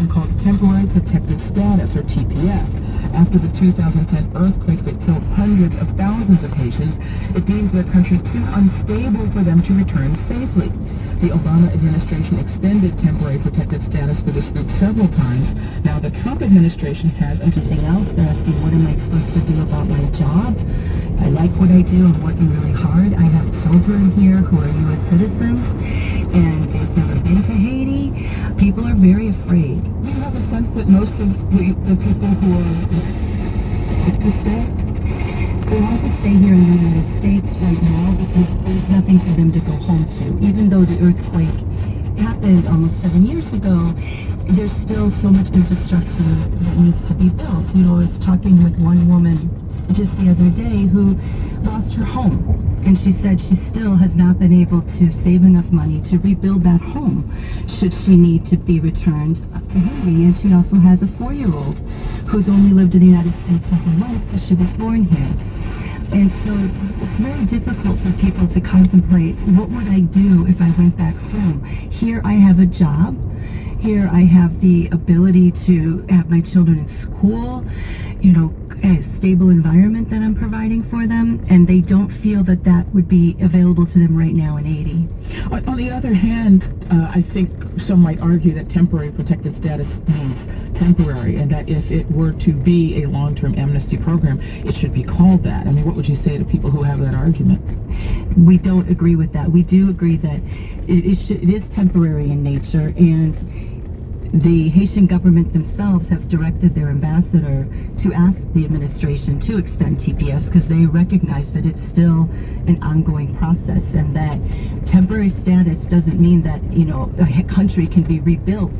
something called Temporary Protected Status, or TPS. After the 2010 earthquake that killed hundreds of thousands of Haitians, it deems their country too unstable for them to return safely. The Obama administration extended temporary protected status for this group several times. Now the Trump administration has anything else. They're asking, what am I supposed to do about my job? I like what I do. I'm working really hard. I have children here who are U.S. citizens, and they've never been to Haiti. People are very afraid. Do you have a sense that most of the people who are to stay? They want to stay here in the United States right now because there's nothing for them to go home to. Even though the earthquake happened almost 7 years ago, there's still so much infrastructure that needs to be built. You know, I was talking with one woman just the other day who lost her home, and she said she still has not been able to save enough money to rebuild that home should she need to be returned to Haiti. And she also has a 4-year-old who's only lived in the United States her whole life because she was born here. And so it's very difficult for people to contemplate, what would I do if I went back home? Here I have a job. Here I have the ability to have my children in school, you know, a stable environment that I'm providing for them, and they don't feel that that would be available to them right now in Haiti. On the other hand, I think some might argue that temporary protected status means temporary, and that if it were to be a long-term amnesty program, it should be called that. I mean, what would you say to people who have that argument? We don't agree with that. We do agree that it is temporary in nature, and the Haitian government themselves have directed their ambassador to ask the administration to extend TPS because they recognize that it's still an ongoing process, and that temporary status doesn't mean that, you know, a country can be rebuilt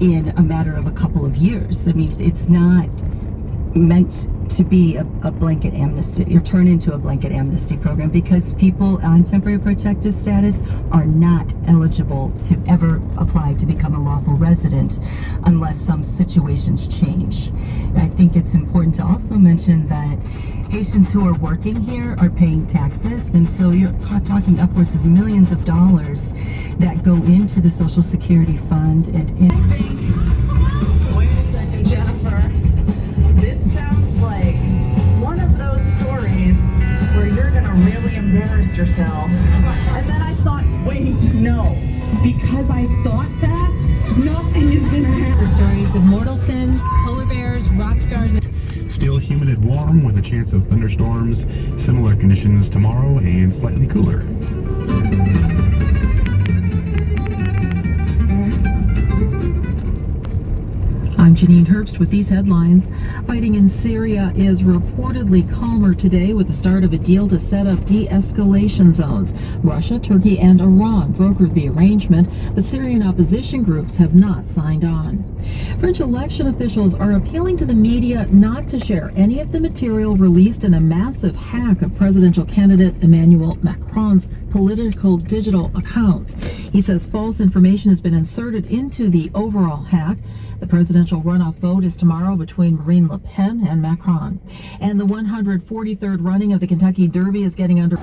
in a matter of a couple of years. I mean, it's not meant to be a blanket amnesty or turn into a blanket amnesty program, because people on temporary protective status are not eligible to ever apply to become a lawful resident unless some situations change. I think it's important to also mention that Haitians who are working here are paying taxes, and so you're talking upwards of millions of dollars that go into the Social Security Fund. And wait a second, Jennifer. This sounds like one of those stories where you're gonna really embarrass yourself. And then I thought, wait, no, because I thought that, nothing is gonna happen. Stories of mortal sins, polar bears, rock stars. Still humid and warm with a chance of thunderstorms. Similar conditions tomorrow and slightly cooler. I'm Janine Herbst with these headlines. Fighting in Syria is reportedly calmer today with the start of a deal to set up de-escalation zones. Russia, Turkey, and Iran brokered the arrangement, but Syrian opposition groups have not signed on. French election officials are appealing to the media not to share any of the material released in a massive hack of presidential candidate Emmanuel Macron's political digital accounts. He says false information has been inserted into the overall hack. The presidential runoff vote is tomorrow between Marine Le Pen and Macron. And the 143rd running of the Kentucky Derby is getting under...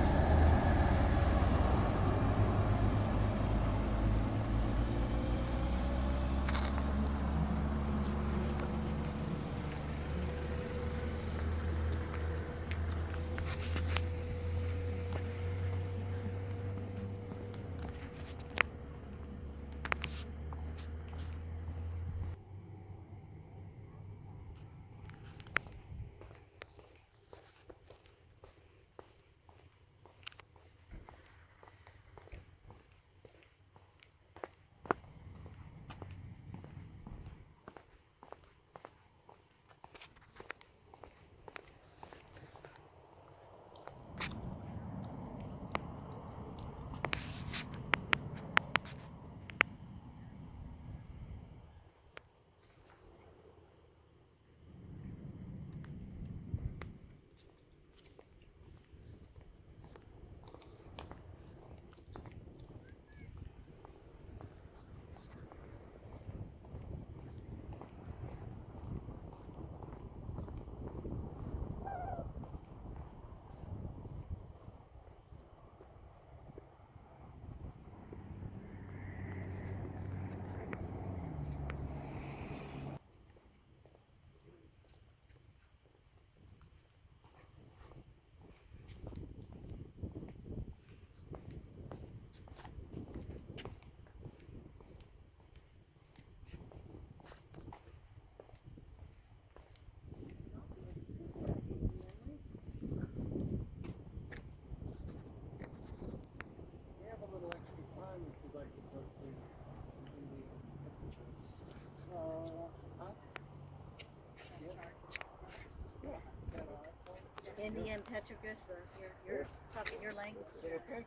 Indian Petroglyphs, or you're talking your language. Okay.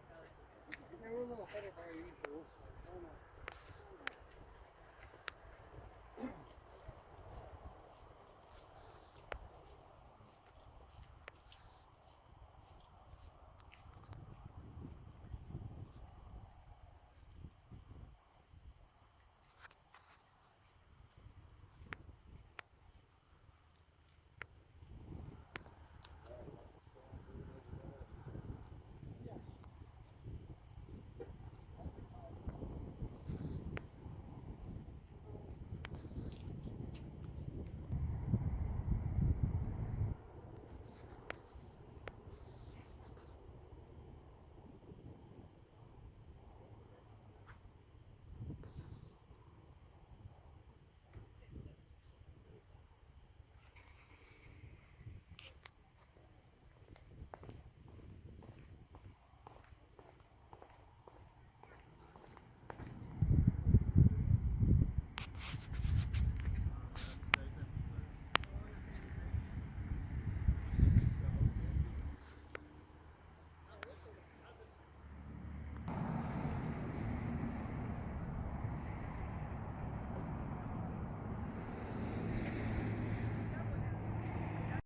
Yeah, we're a little ahead of our usuals.